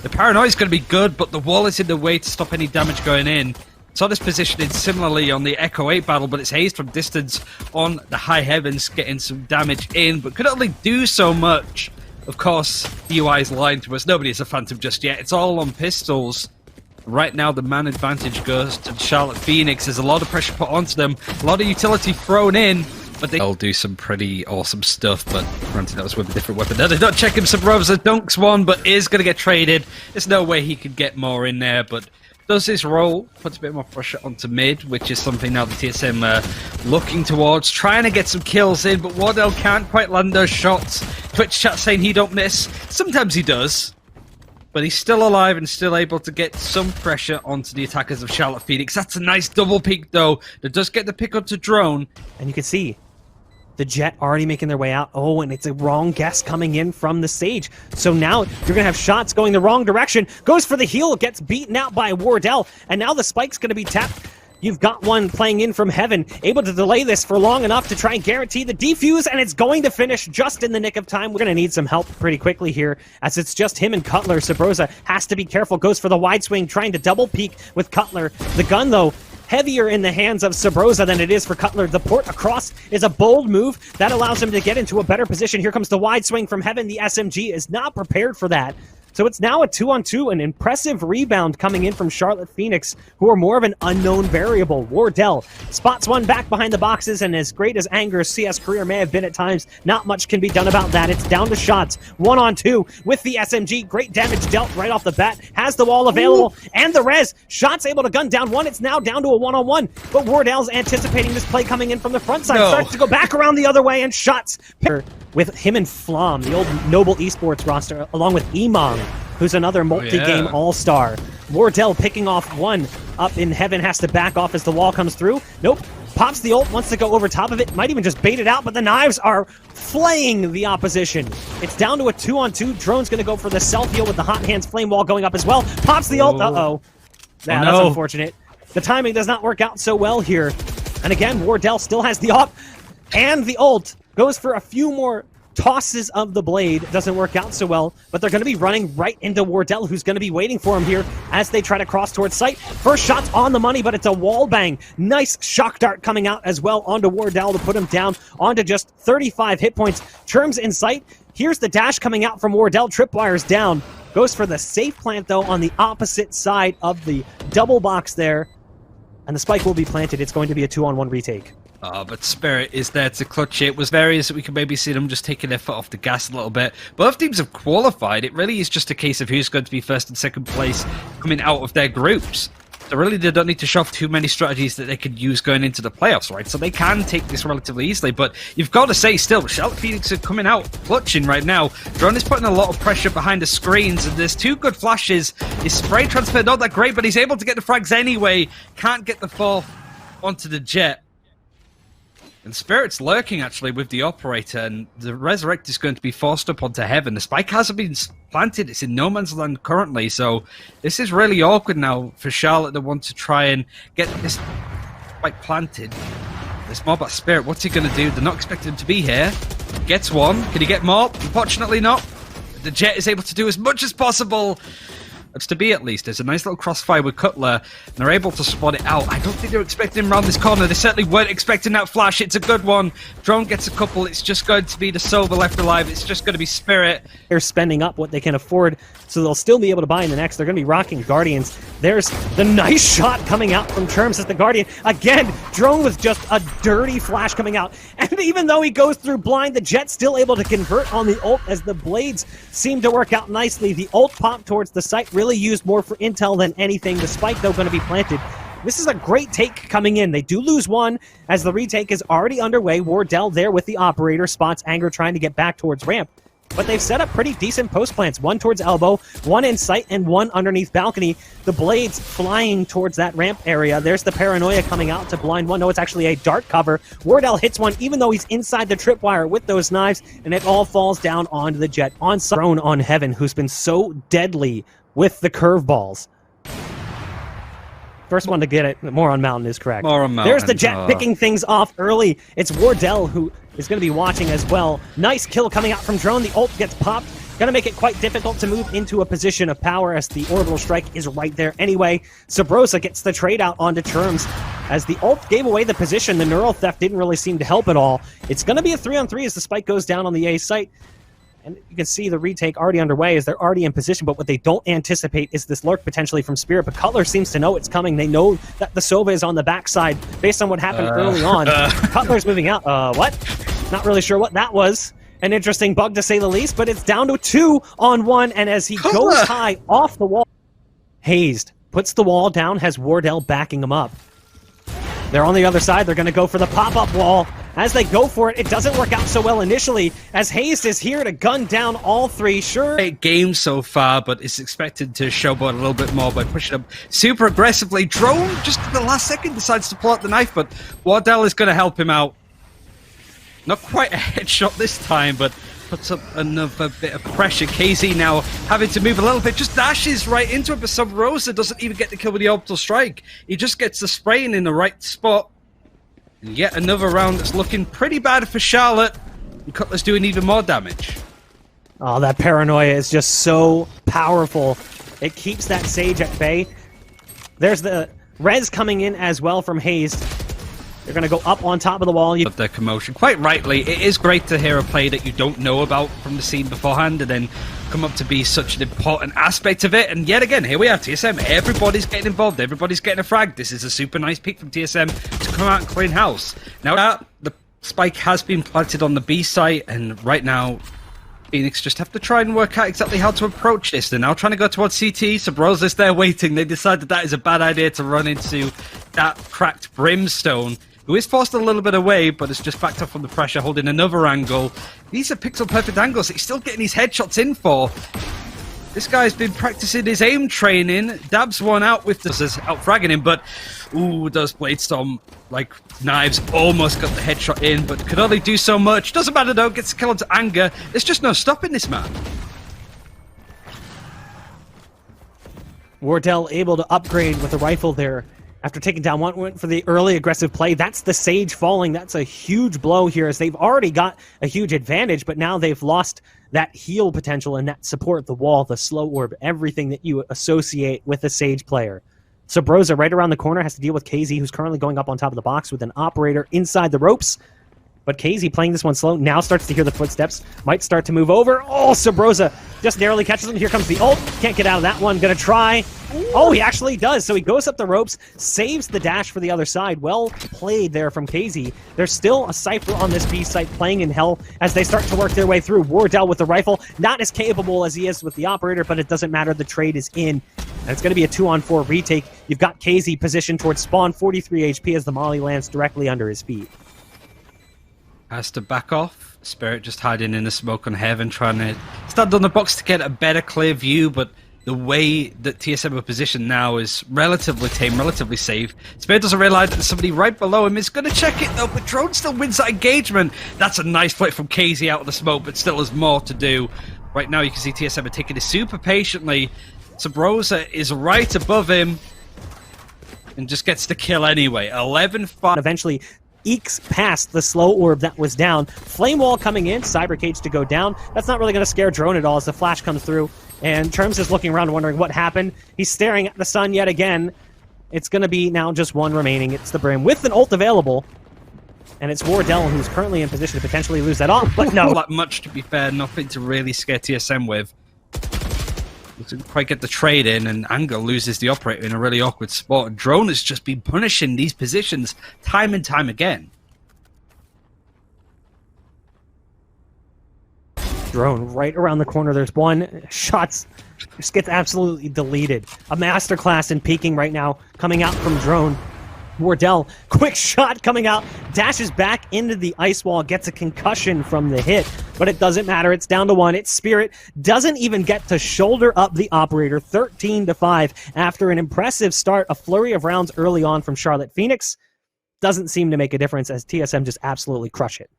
The paranoia is going to be good, but the wall is in the way to stop any damage going in. Saw this positioning similarly on the Echo 8 battle, but it's hazed from distance on the high heavens, getting some damage in, but could only do so much. Of course, the UI is lying to us. Nobody is a Phantom just yet. It's all on pistols. Right now, the man advantage goes to Charlotte Phoenix. There's a lot of pressure put onto them, a lot of utility thrown in, but they'll do some pretty awesome stuff, but granted that was with a different weapon. Now they don't check him some rubs. Dunks one, but is going to get traded. There's no way he could get more in there, but does this roll, puts a bit more pressure onto mid, which is something now the TSM looking towards, trying to get some kills in, but Wardell can't quite land those shots. Twitch chat saying he don't miss. Sometimes he does, but he's still alive and still able to get some pressure onto the attackers of Charlotte Phoenix. That's a nice double peek, though. That does get the pick onto Drone. And you can see the Jett already making their way out. Oh, and it's a wrong guess coming in from the stage. So now you're going to have shots going the wrong direction. Goes for the heal, gets beaten out by Wardell, and now the spike's going to be tapped. You've got one playing in from heaven, able to delay this for long enough to try and guarantee the defuse, and it's going to finish just in the nick of time. We're going to need some help pretty quickly here, as it's just him and Cutler. Sabrosa has to be careful, goes for the wide swing, trying to double peek with Cutler. The gun, though, heavier in the hands of Sabrosa than it is for Cutler. The port across is a bold move that allows him to get into a better position. Here comes the wide swing from heaven. The SMG is not prepared for that. So it's now a 2-on-2, an impressive rebound coming in from Charlotte Phoenix, who are more of an unknown variable. Wardell spots one back behind the boxes, and as great as Anger's CS career may have been at times, not much can be done about that. It's down to shots. 1-on-2 with the SMG. Great damage dealt right off the bat. Has the wall available, and the res. Shots able to gun down one. It's now down to a 1-on-1, but Wardell's anticipating this play coming in from the front side. Starts to go back around the other way, and shots with him and Flom, the old Noble Esports roster, along with Emong, who's another multi-game all-star. Wardell picking off one up in heaven, has to back off as the wall comes through. Nope. Pops the ult, wants to go over top of it, might even just bait it out, but the knives are flaying the opposition. It's down to a 2-on-2. Drone's going to go for the self-heal with the hot hands flame wall going up as well. Pops the ult. Uh-oh. Yeah, that's unfortunate. The timing does not work out so well here. And again, Wardell still has the op and the ult. Goes for a few more tosses of the blade. Doesn't work out so well, but they're going to be running right into Wardell, who's going to be waiting for him here as they try to cross towards site. First shot's on the money, but it's a wall bang. Nice shock dart coming out as well onto Wardell to put him down onto just 35 hit points. Churm's in sight. Here's the dash coming out from Wardell. Tripwire's down. Goes for the safe plant, though, on the opposite side of the double box there. And the spike will be planted. It's going to be a 2-on-1 retake. But Spirit is there to clutch it. Was various that we can maybe see them just taking their foot off the gas a little bit. Both teams have qualified. It really is just a case of who's going to be first and second place coming out of their groups. So really they don't need to shove too many strategies that they could use going into the playoffs, right? So they can take this relatively easily. But you've got to say still, Charlotte Phoenix are coming out clutching right now. Drone is putting a lot of pressure behind the screens, and there's two good flashes. His spray transfer not that great, but he's able to get the frags anyway. Can't get the fall onto the Jett. And Spirit's lurking, actually, with the Operator, and the Resurrect is going to be forced up onto Heaven. The spike hasn't been planted. It's in no man's land currently, so this is really awkward now for Charlotte to want to try and get this spike planted. It's more about Spirit. What's he going to do? They're not expecting him to be here. Gets one. Can he get more? Unfortunately not. The Jett is able to do as much as possible. It's to be, at least. There's a nice little crossfire with Cutler, and they're able to spot it out. I don't think they're expecting him around this corner. They certainly weren't expecting that flash. It's a good one. Drone gets a couple. It's just going to be the Sova left alive. It's just going to be Spirit. They're spending up what they can afford, so they'll still be able to buy in the next. They're going to be rocking Guardians. There's the nice shot coming out from Terms as the Guardian. Again, Drone with just a dirty flash coming out. And even though he goes through blind, the Jett's still able to convert on the ult as the blades seem to work out nicely. The ult pop towards the site really used more for intel than anything. The spike, though, going to be planted. This is a great take coming in. They do lose one as the retake is already underway. Wardell there with the Operator. Spots Anger trying to get back towards ramp. But they've set up pretty decent post plants. One towards elbow, one in sight, and one underneath balcony. The blades flying towards that ramp area. There's the Paranoia coming out to blind one. No, it's actually a dart cover. Wardell hits one, even though he's inside the tripwire with those knives, and it all falls down onto the Jett. On Throne on Heaven, who's been so deadly with the curveballs. First one to get it. More on Mountain is correct. More on Mountain. There's the Jett picking things off early. It's Wardell who is going to be watching as well. Nice kill coming out from Drone. The ult gets popped. Gonna make it quite difficult to move into a position of power as the orbital strike is right there anyway. Sabrosa gets the trade out onto Terms. As the ult gave away the position, the neural theft didn't really seem to help at all. It's gonna be a 3-on-3 as the spike goes down on the A site. And you can see the retake already underway as they're already in position, but what they don't anticipate is this lurk potentially from Spirit. But Cutler seems to know it's coming. They know that the Sova is on the backside based on what happened early on. Cutler's moving out. What? Not really sure what that was. An interesting bug to say the least, but it's down to 2-on-1, and as he goes high off the wall, Hazed puts the wall down, has Wardell backing him up. They're on the other side. They're going to go for the pop-up wall. As they go for it, it doesn't work out so well initially, as Hazed is here to gun down all three. Sure. Great game so far, but it's expected to showboat a little bit more by pushing up super aggressively. Drone, just at the last second, decides to pull out the knife, but Wardell is going to help him out. Not quite a headshot this time, but puts up another bit of pressure. KZ now having to move a little bit, just dashes right into it, but Sabrosa doesn't even get the kill with the orbital strike. He just gets the spraying in the right spot. And yet another round that's looking pretty bad for Charlotte. And Cutler's doing even more damage. Oh, that paranoia is just so powerful. It keeps that Sage at bay. There's the res coming in as well from Hazed. They're going to go up on top of the wall. Of the commotion. Quite rightly, it is great to hear a play that you don't know about from the scene beforehand and then come up to be such an important aspect of it. And yet again, here we are, TSM. Everybody's getting involved. Everybody's getting a frag. This is a super nice pick from TSM to come out and clean house. Now, the spike has been planted on the B site, and right now, Phoenix just have to try and work out exactly how to approach this. They're now trying to go towards CT. Sabrosa's there waiting. They decide that is a bad idea to run into that cracked Brimstone, who is forced a little bit away, but is just backed up from the pressure, holding another angle. These are pixel-perfect angles that he's still getting his headshots in for. This guy's been practicing his aim training. Dabs one out with the out-fragging him, but ooh, does Bladestorm, like knives, almost got the headshot in, but could only do so much. Doesn't matter though, gets the kill onto Anger. There's just no stopping this man. Wardell able to upgrade with a rifle there. After taking down one, went for the early aggressive play. That's the Sage falling. That's a huge blow here as they've already got a huge advantage, but now they've lost that heal potential and that support, the wall, the slow orb, everything that you associate with a Sage player. Sabrosa right around the corner has to deal with KZ, who's currently going up on top of the box with an operator inside the ropes. But KZ playing this one slow, now starts to hear the footsteps, might start to move over. Oh, Sabrosa just narrowly catches him. Here comes the ult. Can't get out of that one. Gonna try. Oh, he actually does. So he goes up the ropes, saves the dash for the other side. Well played there from KZ. There's still a Cypher on this B site playing in hell as they start to work their way through. Wardell with the rifle, not as capable as he is with the operator, but it doesn't matter. The trade is in. And it's going to be a 2-on-4 retake. You've got KZ positioned towards spawn, 43 HP as the molly lands directly under his feet. Has to back off. Spirit just hiding in the smoke on Heaven, trying to stand on the box to get a better clear view, but the way that TSM are positioned now is relatively tame, relatively safe. Spirit doesn't realize that somebody right below him is going to check it though, but Drone still wins that engagement. That's a nice play from KZ out of the smoke, but still has more to do. Right now you can see TSM are taking it super patiently. Sabrosa is right above him and just gets the kill anyway. 11-5. Eventually ekes past the slow orb that was down. Flame wall coming in, Cyber Cage to go down. That's not really going to scare Drone at all as the flash comes through. And Terms is looking around wondering what happened. He's staring at the sun yet again. It's going to be now just one remaining. It's the Brim with an ult available. And it's Wardell who's currently in position to potentially lose that off, but no. Not that much, to be fair. Nothing to really scare TSM with. Doesn't quite get the trade in, and Anger loses the operator in a really awkward spot. Drone has just been punishing these positions time and time again. Drone right around the corner. There's one. Shots just gets absolutely deleted. A masterclass in peeking right now coming out from Drone. Wardell, quick shot coming out, dashes back into the ice wall, gets a concussion from the hit, but it doesn't matter. It's down to one. It's Spirit. Doesn't even get to shoulder up the operator. 13-5 after an impressive start. A flurry of rounds early on from Charlotte. Phoenix doesn't seem to make a difference as TSM just absolutely crush it.